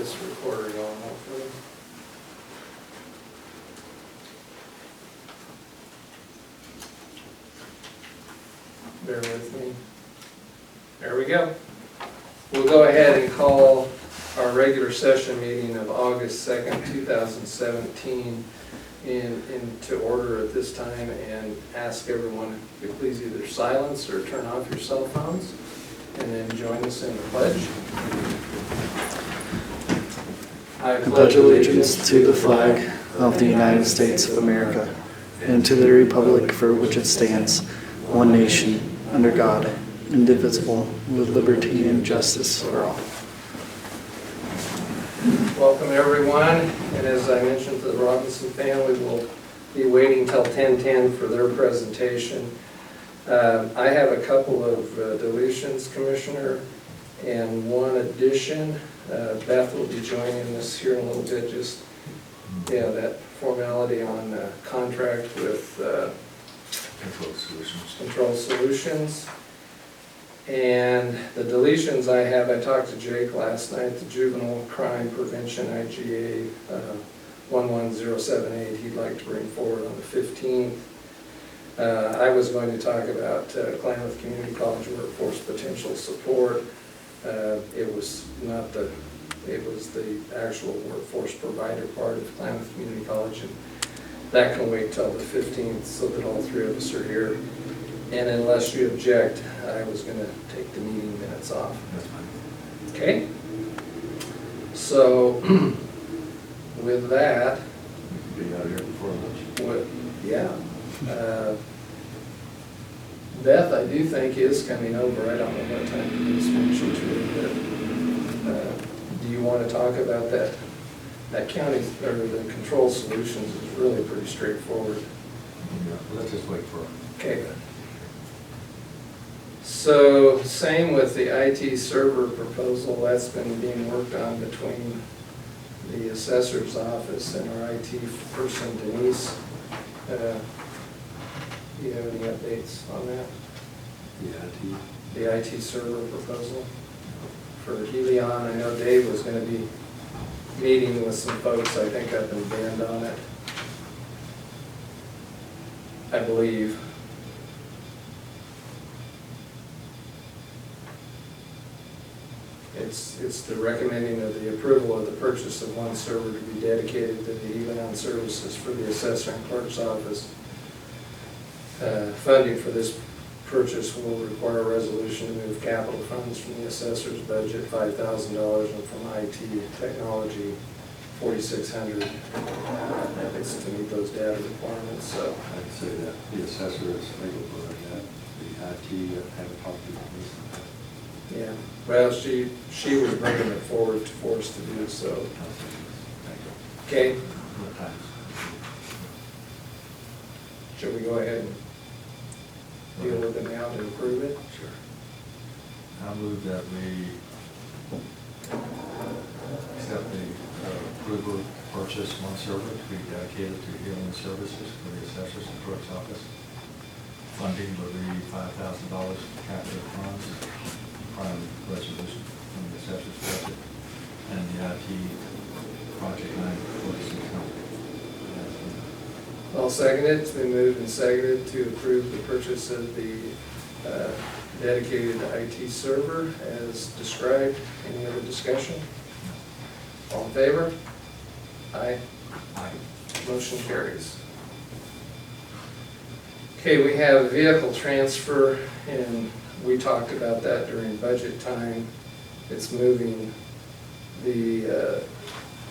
this recorder going, hopefully. Bear with me. There we go. We'll go ahead and call our regular session meeting of August 2nd, 2017 into order at this time, and ask everyone to please either silence or turn off your cell phones, and then join us in the pledge. I pledge allegiance to the flag of the United States of America and to the republic for which it stands, one nation, under God, indivisible, with liberty and justice for all. Welcome everyone, and as I mentioned to the Robinson family, we'll be waiting till 10:10 for their presentation. I have a couple of deletions, Commissioner, and one addition. Beth will be joining us here in a little bit, just that formality on contract with Control Solutions. And the deletions I have, I talked to Jake last night, the Juvenile Crime Prevention IGA 11078, he'd like to bring forward on the 15th. I was going to talk about Klamath Community College workforce potential support. It was the actual workforce provider part of Klamath Community College, and that can wait till the 15th so that all three of us are here. And unless you object, I was going to take the meeting minutes off. That's fine. Okay? So, with that, Be out here before lunch. Beth, I do think is coming over. I don't know what time you just mentioned to her, but do you want to talk about that? That county, or the Control Solutions is really pretty straightforward. Yeah, let's just wait for her. Okay. So, same with the IT server proposal, that's been being worked on between the assessor's office and our IT person Denise. Do you have any updates on that? The IT server proposal for Helion. I know Dave was going to be meeting with some folks, I think, up in Bend on it, I believe. It's the recommending of the approval of the purchase of one server to be dedicated to the Helion services for the assessor and clerk's office. Funding for this purchase will require a resolution to move capital funds from the assessor's budget, $5,000, and from IT technology, $4,600. It's to meet those data requirements. So I'd say that the assessor is legal for that. The IT, I haven't talked to them. yeah, well, she was bringing it forward for us to do so. Thank you. Okay, What times? should we go ahead and deal with it now to approve it? Sure. I move that we accept the approval to purchase one server to be dedicated to healing services for the assessor's and clerk's office. Funding will be $5,000 capital funds, prime resolution from the assessor's budget, and the IT project line $4,600. I'll second it. It's been moved and seconded to approve the purchase of the dedicated IT server as described. Any other discussion? All in favor? Aye. Aye. Motion carries. Okay, we have vehicle transfer, and we talked about that during budget time. It's moving the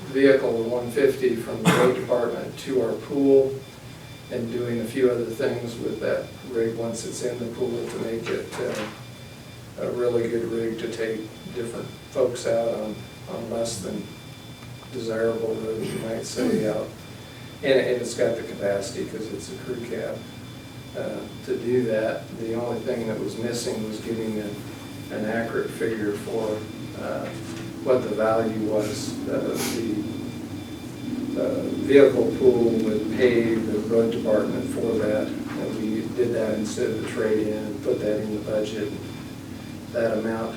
vehicle 150 from the road department to our pool, and doing a few other things with that rig once it's in the pool to make it a really good rig to take different folks out on less than desirable roads, you might say, out. And it's got the capacity because it's a crew cab to do that. The only thing that was missing was getting an accurate figure for what the value was. The vehicle pool would pay the road department for that, and we did that instead of the trade-in and put that in the budget. That amount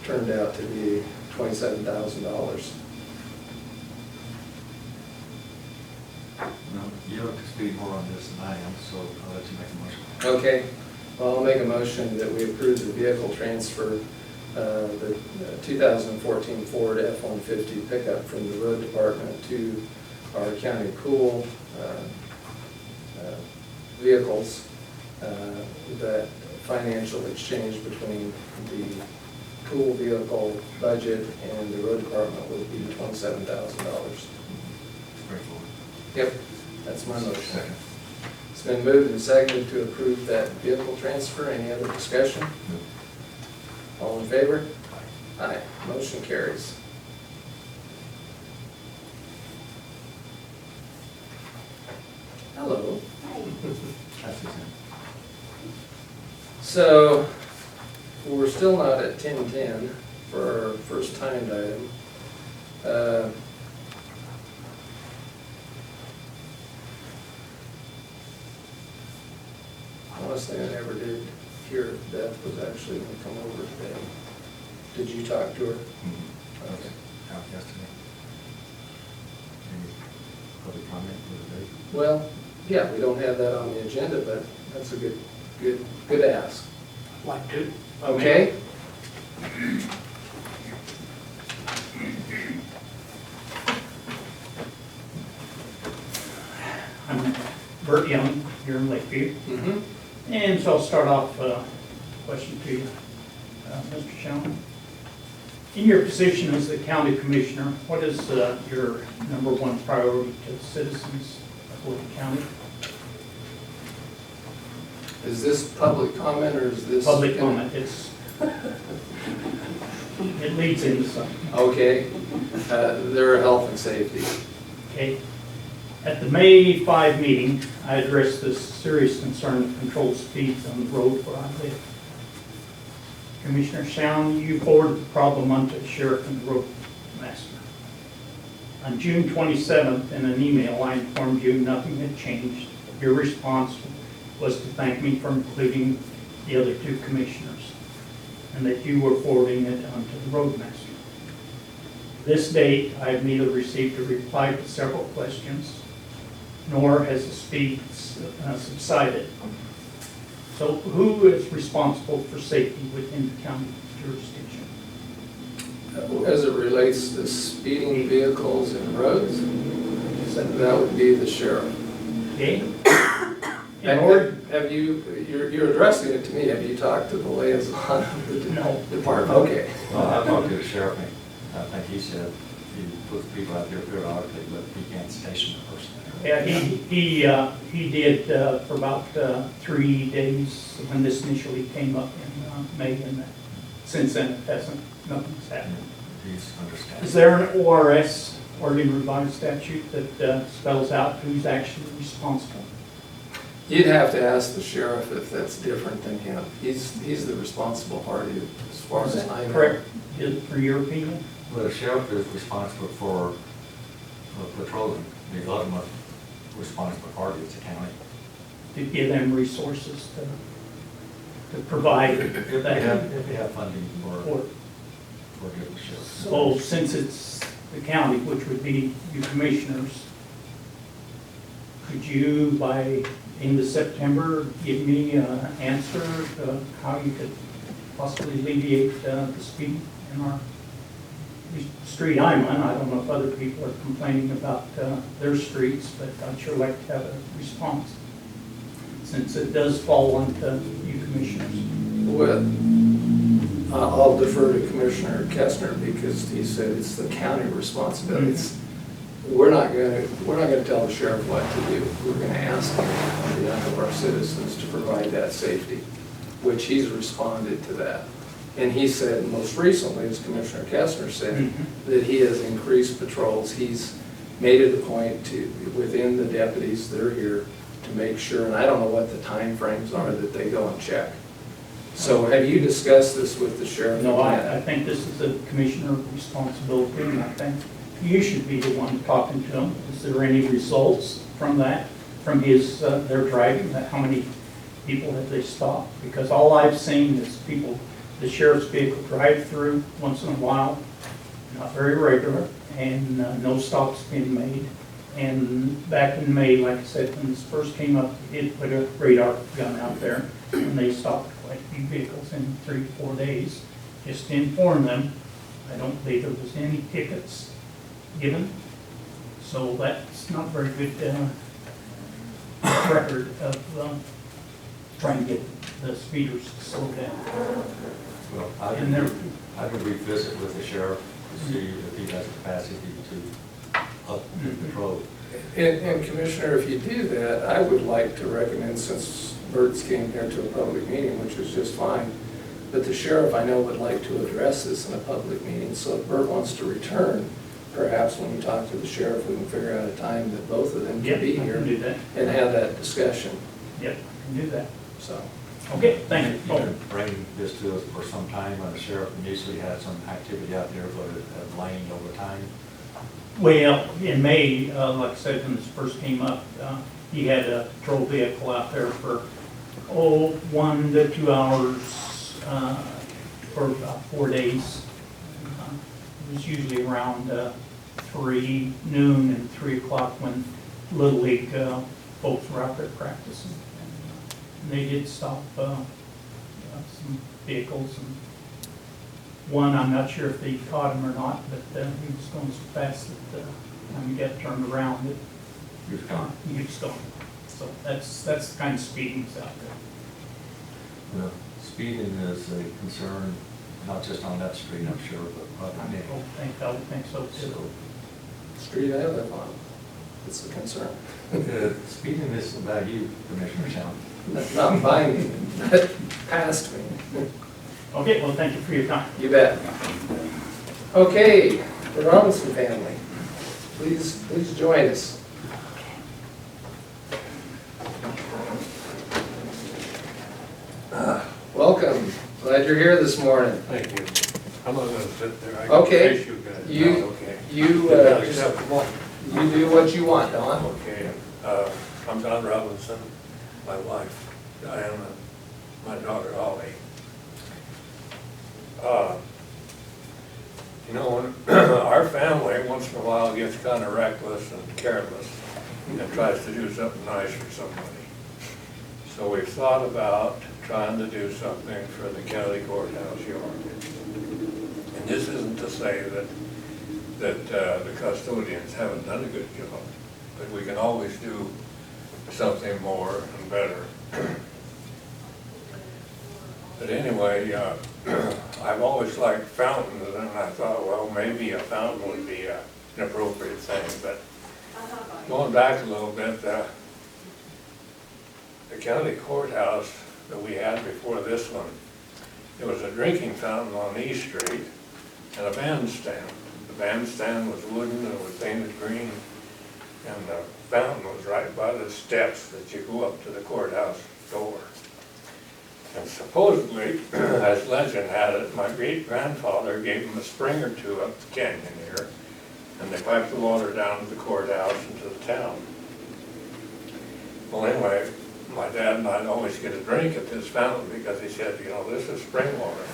turned out to be $27,000. No, you're up to speed more on this than I am, so I'll let you make a motion. Okay, well, I'll make a motion that we approve the vehicle transfer, the 2014 Ford F-150 pickup from the road department to our county pool vehicles, that financial exchange between the pool vehicle budget and the road department would be $27,000. Straightforward. Yep, that's my motion. Second. It's been moved and seconded to approve that vehicle transfer. Any other discussion? No. All in favor? Aye. Motion carries. Hello. That's his name. So, we're still not at 10:10 for our first timed item. Honestly, I never did hear if Beth was actually going to come over today. Did you talk to her? Okay. Out yesterday. Any public comment for the day? Well, yeah, we don't have that on the agenda, but that's a good ask. Like to. Okay? I'm Bert Young, here in Lakeview. Mm-hmm. And so I'll start off, question to you, Mr. Shelton. In your position as the county commissioner, what is your number one priority to the citizens of Lincoln County? Is this public comment or is this? Public comment, it leads into something. Okay. Their health and safety. Okay. At the May 5 meeting, I addressed this serious concern of controlled speeds on the road where I live. Commissioner Sound, you forwarded the problem onto the sheriff and the road master. On June 27th, in an email, I informed you nothing had changed. Your response was to thank me for including the other two commissioners, and that you were forwarding it onto the road master. This date, I have neither received a reply to several questions, nor has the speed subsided. So who is responsible for safety within the county jurisdiction? As it relates to speeding vehicles and roads, that would be the sheriff. Okay? In And order, have you, you're addressing it to me, have you talked to the liaison of the No. department? Okay. Well, I talked to the sheriff, and I think he said he puts people out there periodically, but he can't station the person there. yeah, he did for about 3 days when this initially came up in May, and since then it hasn't, nothing's happened. He's understanding. Is there an ORS, Oregon Revised Statute, that spells out who's actually responsible? You'd have to ask the sheriff if that's different than him. He's the responsible party as far Is as that I know. correct, for your opinion? Well, the sheriff is responsible for patrolling. The ultimate responsible party is the county. To give them resources to provide If they that. have funding Or- for giving the sheriff. So since it's the county, which would be you commissioners, could you, by end of September, give me an answer to how you could possibly alleviate the speed in our street I'm on? I don't know if other people are complaining about their streets, but I'd sure like to have a response, since it does fall onto you commissioners. Well, I'll defer to Commissioner Kestner because he said it's the county responsibility. We're not gonna tell the sheriff what to do. We're gonna ask him on behalf of our citizens to provide that safety, which he's responded to that. And he said, most recently, as Commissioner Kestner said, that he has increased patrols. He's made it a point to, within the deputies that are here, to make sure, and I don't know what the time frames are that they go and check. So have you discussed this with the sheriff? No, I think this is a commissioner responsibility, and I think you should be the one talking to them. Is there any results from that, from their driving, how many people have they stopped? Because all I've seen is people the sheriff's vehicle drive through once in a while, not very regular, and no stops being made. And back in May, like I said, when this first came up, they did put a radar gun out there, and they stopped quite a few vehicles in 3 to 4 days. Just to inform them, I don't believe there was any tickets given, so that's not very good record of trying to get the speeders to slow down. Well, And they're- I could revisit with the sheriff to see if he has capacity to up the patrol. And Commissioner, if you do that, I would like to recommend, since Bert's came here to a public meeting, which is just fine, but the sheriff, I know, would like to address this in a public meeting, so if Bert wants to return, perhaps when you talk to the sheriff, we can figure out a time that both of them Yeah, can be I here can do that. and have that discussion, Yep, I can do that. so. Okay, thank you. You can bring this to us for some time, and the sheriff initially had some activity out there, but it had waned over time. Well, in May, like I said, when this first came up, he had a patrol vehicle out there for, 1 to 2 hours for about 4 days. It was usually around noon and 3 o'clock when Little League folks were out there practicing. And they did stop some vehicles, and one, I'm not sure if they caught him or not, but he was going so fast that when he got turned around, He was gone. he was gone. So that's the kind of speeding that's out there. Well, speeding is a concern, not just on that street, I'm sure, but I other would think so So, too. Street I live on, it's a concern. speeding isn't about you, Commissioner Shum. Not by me, but past me. Okay, well, thank you for your time. You bet. Okay, the Robinson family, please join us. Welcome, glad you're here this morning. Thank you. I'm not gonna sit there. I can Okay. face you guys. You- No, okay. You, Just have to walk. you do what you want, Don. Okay, I'm Don Robinson, my wife Diana, my daughter Holly. You know, when our family once in a while gets kind of reckless and careless and tries to do something nice for somebody. So we've thought about trying to do something for the county courthouse yard. And this isn't to say that the custodians haven't done a good job, but we can always do something more and better. But anyway, I've always liked fountains, and I thought, well, maybe a fountain would be an appropriate thing, but going back a little bit, the county courthouse that we had before this one, there was a drinking fountain on East Street and a bandstand. The bandstand was wooden and it was painted green, and the fountain was right by the steps that you go up to the courthouse door. And supposedly, as legend had it, my great-grandfather gave him a spring or two up the canyon here, and they piped the water down to the courthouse and to the town. Well, anyway, my dad and I'd always get a drink at this fountain because he said, you know, this is spring water.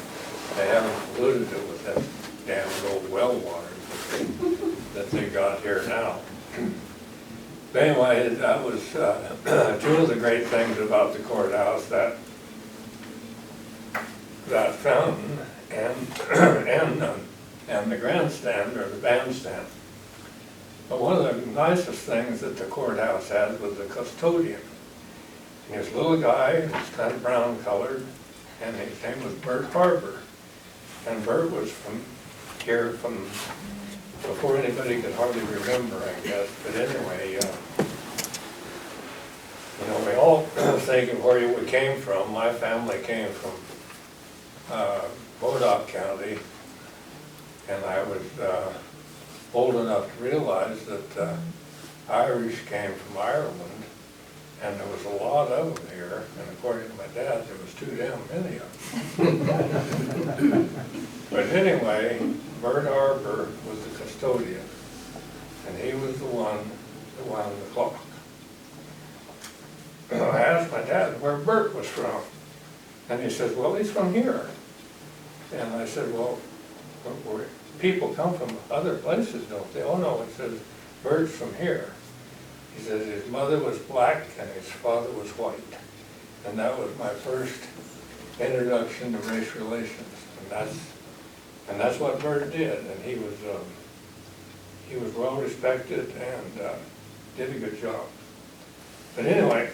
They haven't polluted it with that damn old well water that they got here now. But anyway, that was two of the great things about the courthouse, that fountain and the grandstand or the bandstand. But one of the nicest things that the courthouse had was the custodian. He was a little guy, he was kind of brown colored, and his name was Bert Harper. And Bert was from here from before anybody could hardly remember, I guess. But anyway, you know, we all think of where we came from. My family came from Modoc County, and I was old enough to realize that Irish came from Ireland, and there was a lot of them here, and according to my dad, there was too damn many of them. But anyway, Bert Harper was the custodian, and he was the one that wound the clock. I asked my dad where Bert was from, and he says, well, he's from here. And I said, well, people come from other places, don't they? Oh, no, he says, Bert's from here. He says his mother was black and his father was white. And that was my first introduction to race relations. And that's what Bert did. And he was well respected and did a good job. But anyway,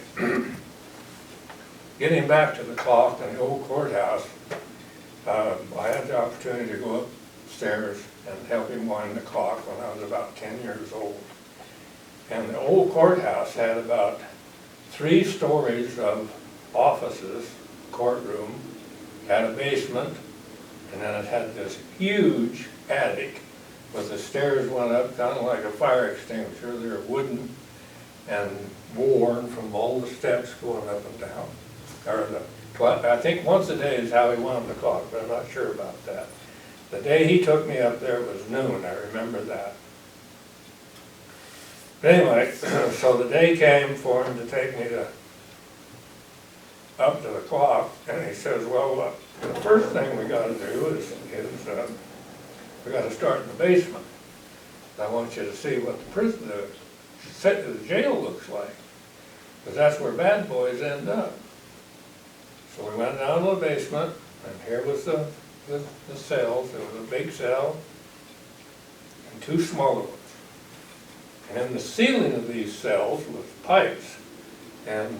getting back to the clock and the old courthouse, I had the opportunity to go upstairs and help him wind the clock when I was about 10 years old. And the old courthouse had about 3 stories of offices, courtroom, had a basement, and then it had this huge attic with the stairs went up kind of like a fire extinguisher. They were wooden and worn from all the steps going up and down. I think once a day is how he wound the clock, but I'm not sure about that. The day he took me up there was noon, I remember that. But anyway, so the day came for him to take me up to the clock, and he says, well, the first thing we got to do is we got to start in the basement. I want you to see what the jail looks like, because that's where bad boys end up. So we went down to the basement, and here was the cells. There was a big cell and 2 smaller ones. And in the ceiling of these cells was pipes, and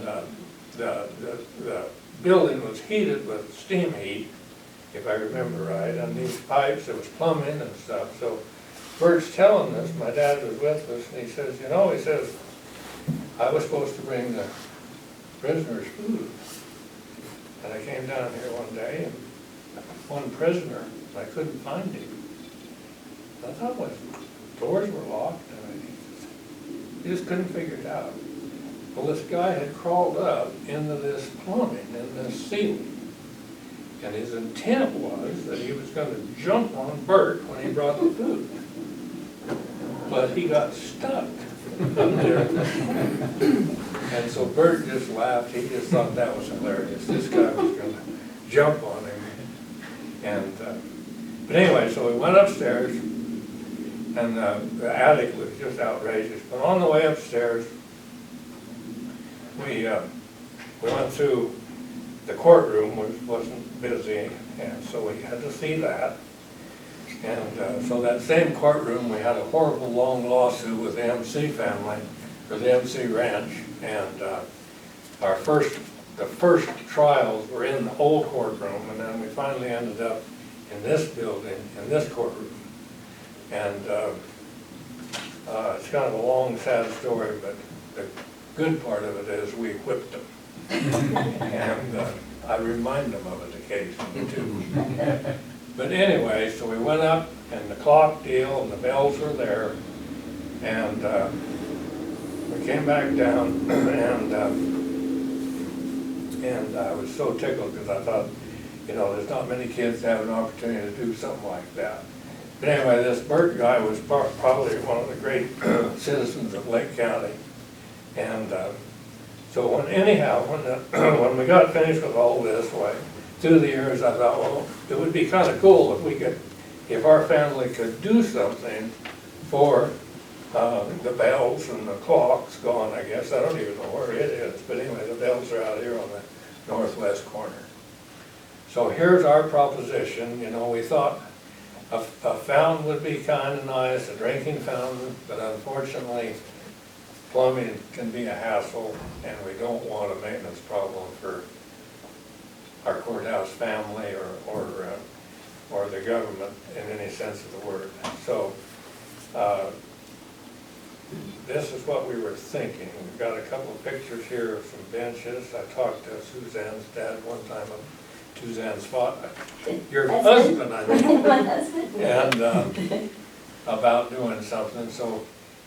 the building was heated with steam heat, if I remember right. And these pipes, there was plumbing and stuff. So Bert's telling us, my dad was with us, and he says, you know, he says, I was supposed to bring the prisoners food. And I came down here one day, and one prisoner, I couldn't find him. I thought the doors were locked, and he just couldn't figure it out. Well, this guy had crawled up into this plumbing in this ceiling, and his intent was that he was going to jump on Bert when he brought the food. But he got stuck up there. And so Bert just laughed. He just thought that was hilarious. This guy was going to jump on him. And but anyway, so we went upstairs, and the attic was just outrageous. But on the way upstairs, we went through the courtroom, which wasn't busy, and so we had to see that. And so that same courtroom, we had a horrible long lawsuit with the MC family, or the MC Ranch, and the first trials were in the old courtroom, and then we finally ended up in this building, in this courtroom. And it's kind of a long, sad story, but the good part of it is we whipped them. And I remind them of it occasionally, too. But anyway, so we went up, and the clock deal, and the bells were there, and we came back down, and I was so tickled because I thought, you know, there's not many kids that have an opportunity to do something like that. But anyway, this Bert guy was probably one of the great citizens of Lake County, and so when we got finished with all this, through the years, I thought, well, it would be kind of cool if our family could do something for the bells and the clocks gone, I guess. I don't even know where it is, but anyway, the bells are out here on the northwest corner. So here's our proposition. You know, we thought a fountain would be kind of nice, a drinking fountain, but unfortunately, plumbing can be a hassle, and we don't want a maintenance problem for our courthouse family or the government in any sense of the word. So this is what we were thinking. We've got a couple of pictures here of some benches. I talked to Suzanne's dad one time, Suzanne's father, your husband, I mean, My husband. and about doing something. So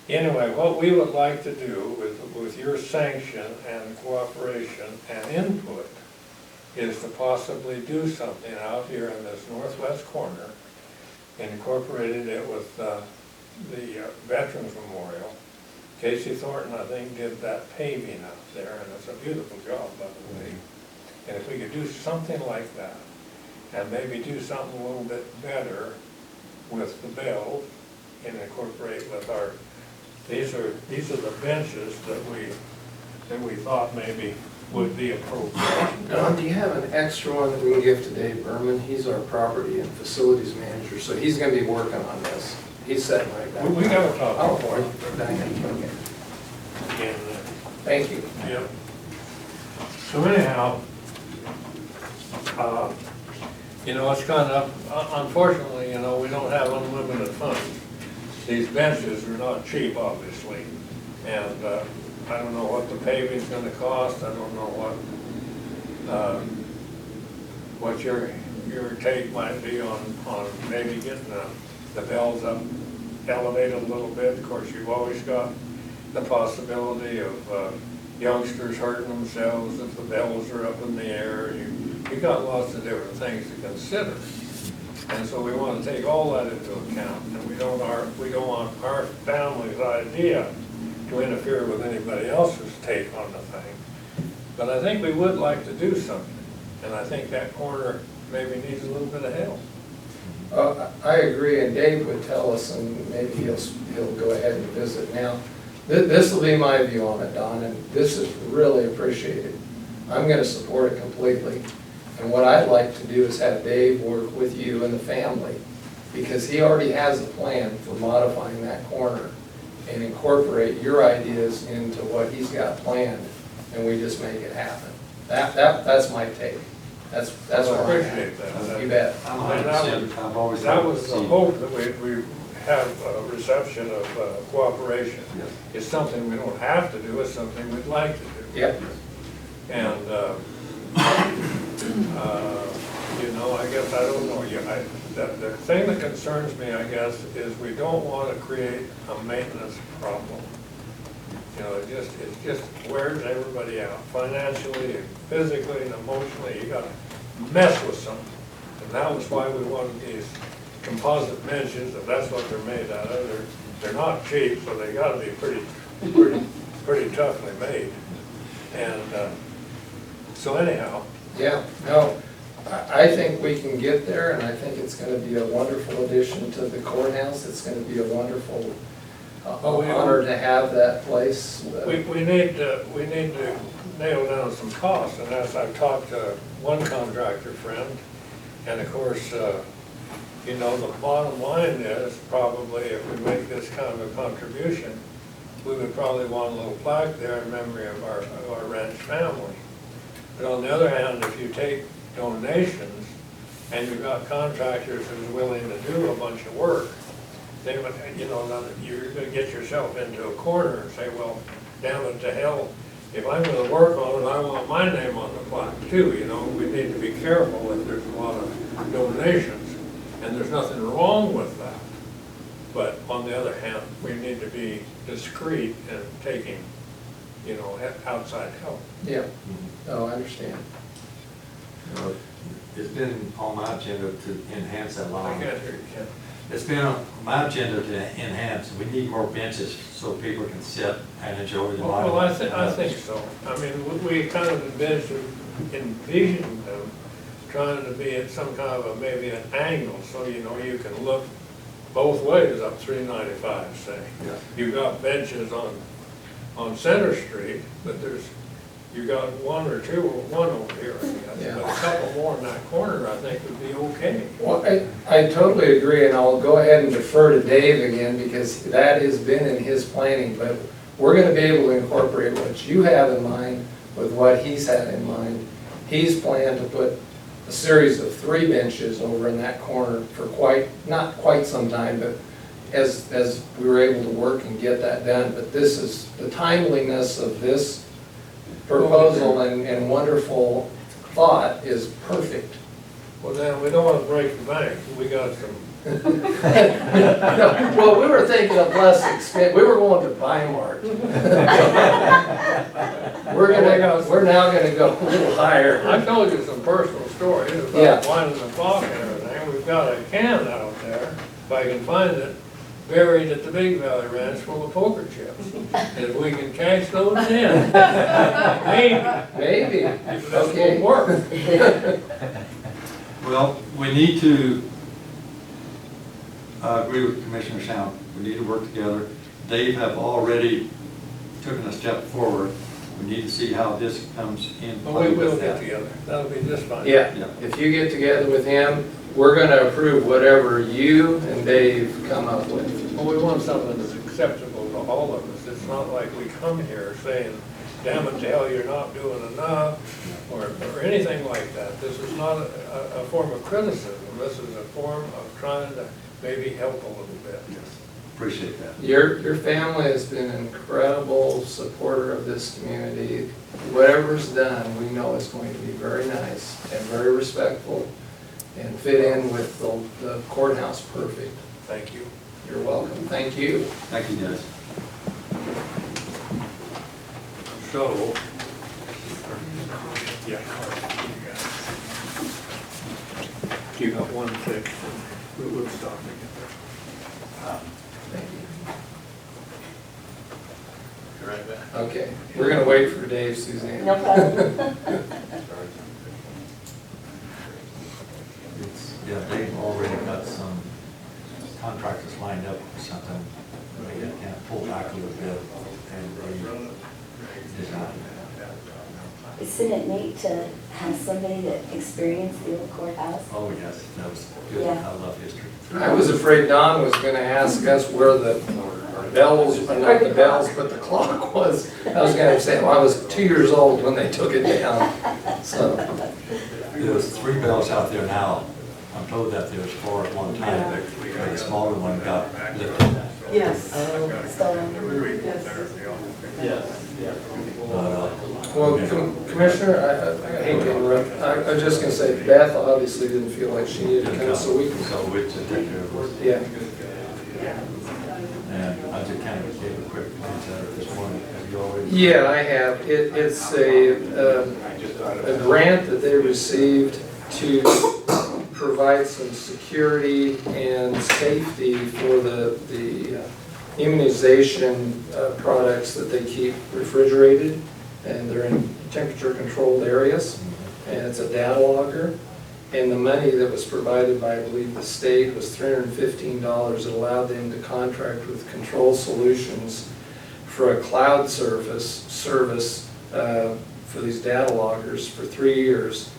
anyway, what we would like to do with your sanction and cooperation and input is to possibly do something out here in this northwest corner, incorporated it with the Veterans Memorial. Casey Thornton, I think, did that paving out there, and it's a beautiful job, by the way. And if we could do something like that, and maybe do something a little bit better with the bells and incorporate with our, these are the benches that we thought maybe would be appropriate. Don, do you have an extra one that we can give to Dave Berman? He's our property and facilities manager, so he's gonna be working on this. He's sitting right back. We got a copy. Oh, boy. Okay. And, Thank you. yeah. So anyhow, you know, it's kind of, unfortunately, you know, we don't have unlimited funds. These benches are not cheap, obviously, and I don't know what the paving's gonna cost, I don't know what your take might be on maybe getting the bells up, elevated a little bit. Of course, you've always got the possibility of youngsters hurting themselves if the bells are up in the air. You've got lots of different things to consider. And so we want to take all that into account, and we don't want our family's idea to interfere with anybody else's take on the thing. But I think we would like to do something, and I think that corner maybe needs a little bit of help. I agree, and Dave would tell us, and maybe he'll go ahead and visit. Now, this will be my view on it, Don, and this is really appreciated. I'm gonna support it completely. And what I'd like to do is have Dave work with you and the family, because he already has a plan for modifying that corner, and incorporate your ideas into what he's got planned, and we just make it happen. That's my take. That's I what I appreciate that. You bet. I'm And 100%, I've always. that was the hope, that we have a reception of cooperation. Yes. It's something we don't have to do, it's something we'd like to do. Yep. And, you know, I guess, I don't know, the thing that concerns me, I guess, is we don't want to create a maintenance problem. You know, it just wears everybody out, financially, and physically, and emotionally. You gotta mess with something. And that was why we wanted these composite benches, if that's what they're made out of. They're not cheap, so they gotta be pretty toughly made. And, so anyhow. Yeah, no, I think we can get there, and I think it's gonna be a wonderful addition to the courthouse. It's gonna be a wonderful honor to have that place. We need to nail down some costs, and as I've talked to one contractor friend, and of course, you know, the bottom line is probably if we make this kind of a contribution, we would probably want a little plaque there in memory of our ranch family. But on the other hand, if you take donations and you've got contractors who's willing to do a bunch of work, they would, you know, you're gonna get yourself into a corner and say, well, damn it to hell, if I'm gonna work on it, I want my name on the plaque too, you know. We need to be careful if there's a lot of donations, and there's nothing wrong with that. But on the other hand, we need to be discreet in taking, you know, outside help. Yeah, no, I understand. It's been on my agenda to enhance that I line. can't hear you, Ken. It's been on my agenda to enhance, we need more benches so people can sit and enjoy the Well, I monument. think so. I mean, we kind of envisioned them trying to be at some kind of maybe an angle, so you know, you can look both ways up 395, say. Yeah. You've got benches on Center Street, but you got one over here, I guess. Yeah. But a couple more in that corner, I think would be okay. Well, I totally agree, and I'll go ahead and defer to Dave again, because that has been in his planning, but we're gonna be able to incorporate what you have in mind with what he's had in mind. He's planned to put a series of 3 benches over in that corner for not quite some time, but as we were able to work and get that done. But this is, the timeliness of this proposal and wonderful thought is perfect. Well, then, we don't want to break the bank. We got some, No, well, we were thinking of less expense, we were going to Weimar. We're now gonna go a little higher. I told you some personal stories Yeah. about winding the clock and everything. We've got a can out there, if I can find it, buried at the Big Valley Ranch full of poker chips. And if we can cash those in, maybe Maybe, this okay. will work. Well, we need to, agree with Commissioner Sound, we need to work together. They have already taken a step forward. We need to see how this comes in. But we will get together, that'll be just fine. Yeah, Yeah. if you get together with him, we're gonna approve whatever you and Dave come up with. Well, we want something that's acceptable to all of us. It's not like we come here saying, damn it, hell, you're not doing enough, or anything like that. This is not a form of criticism. This is a form of trying to maybe help a little bit. Appreciate that. Your family has been an incredible supporter of this community. Whatever's done, we know is going to be very nice and very respectful and fit in with the courthouse perfect. Thank you. You're welcome. Thank you. Thank you, guys. So, yeah. You got one fixed, and we'll stop together. Thank you. Right back. Okay, we're gonna wait for Dave, Suzanne. No problem. Yeah, they've already got some contractors lined up for something. They can kind of pull back a little bit and redesign. Isn't it neat to have somebody that experienced the old courthouse? Oh, yes, that was good. Yeah. I love history. I was afraid Don was gonna ask us where the bells, not the bells, but the clock was. I was gonna say, well, I was 2 years old when they took it down, so. There's 3 bells out there now. I'm told that there was 4 at one time. The smaller one got lifted. Yes. Stolen. Well, Commissioner, I hate to interrupt, I was just gonna say, Beth obviously didn't feel like she needed to come, so we can. So we should take care of it. Yeah, And I just kind of gave a quick glance at it this morning. Have you already? yeah, I have. It's a grant that they received to provide some security and safety for the immunization products that they keep refrigerated, and they're in temperature-controlled areas, and it's a data logger. And the money that was provided by, I believe, the state was $315. It allowed them to contract with Control Solutions for a cloud service for these data loggers for 3 years.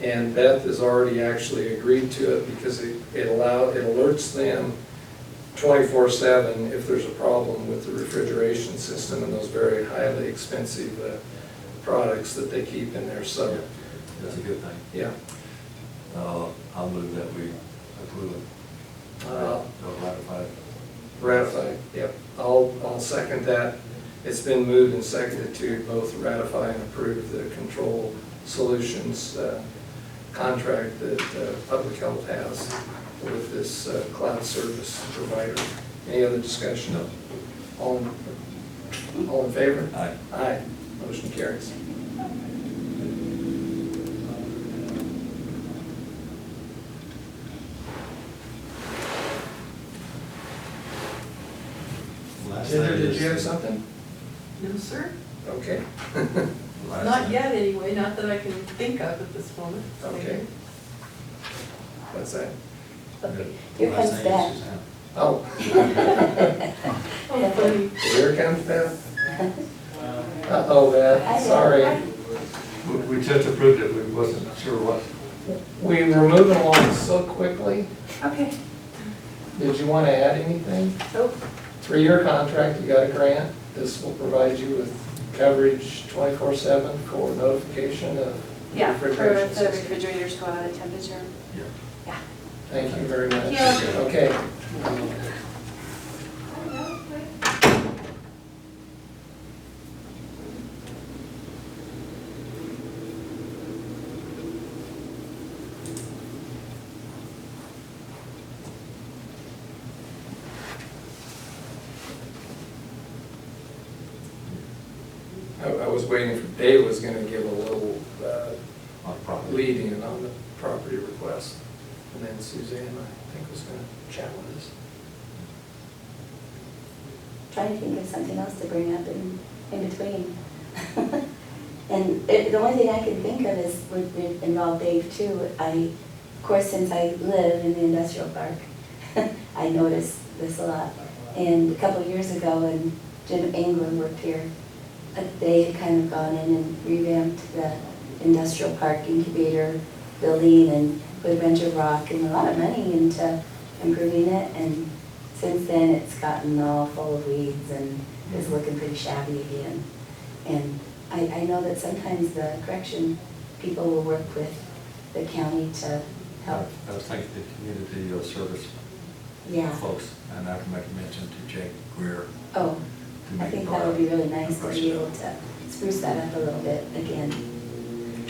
And Beth has already actually agreed to it because it alerts them 24/7 if there's a problem with the refrigeration system and those very highly expensive products that they keep in there, so, That's a good thing. yeah. I'll move that we approve it. Uh, Or ratify it. Ratify, yep. I'll second that. It's been moved and seconded to both ratify and approve the Control Solutions contract that Public Health has with this cloud service provider. Any other discussion? No. All in favor? Aye. Aye. Motion carries. Last Ginger, thing did is- you have something? No, sir. Okay. last Not thing- yet, anyway, not that I can think of at this moment. Okay. What's that? Okay, here last comes thing is Beth. Suzanne. Oh, Oh, funny. here comes Beth. Uh-oh, Beth, sorry. We just approved it, we wasn't sure what. We were moving along so quickly. Okay. Did you want to add anything? Nope. 3-year contract, you got a grant. This will provide you with coverage 24/7 for notification of Yeah, for refrigeration the system. refrigerators go out of temperature. Yeah. Thank you very much. Thank you. Okay. I was waiting for, Dave was gonna give a little On property. lead in on the property request. And then Suzanne, I think, was gonna chat with us. Trying to think of something else to bring up in between. And the only thing I can think of is, would involve Dave too. Of course, since I live in the industrial park, I notice this a lot. And a couple of years ago, when Jim England worked here, they had kind of gone in and revamped the industrial park incubator building and put a bunch of rock and a lot of money into improving it. And since then, it's gotten all full of weeds and is looking pretty shabby again. And I know that sometimes the correction people will work with the county to help. I was thinking the community service Yeah. folks, and I can make a mention to Jake Greer. Oh, to I make think part that would be really of nice to brush be it able up. to spruce that up a little bit again.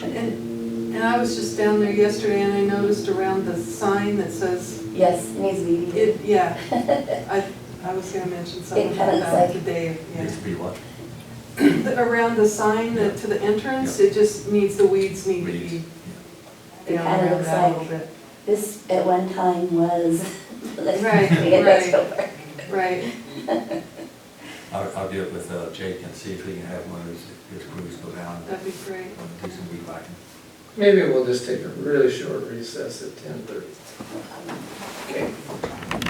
And I was just down there yesterday and I noticed around the sign that says, Yes, it needs to be weeded. yeah, I was gonna mention something It about kinda that looks to like- Dave, Needs to be what? yeah. Around the sign to the entrance, it just needs, the weeds need to Weeds. be It down kinda around looks that a little like- bit. This at one time was like Right, the industrial park. Right, I'll get with Jake and see if he can have one of his crews go down that'd be great. and do some weed whacking. Maybe we'll just take a really short recess at 10:30. Okay.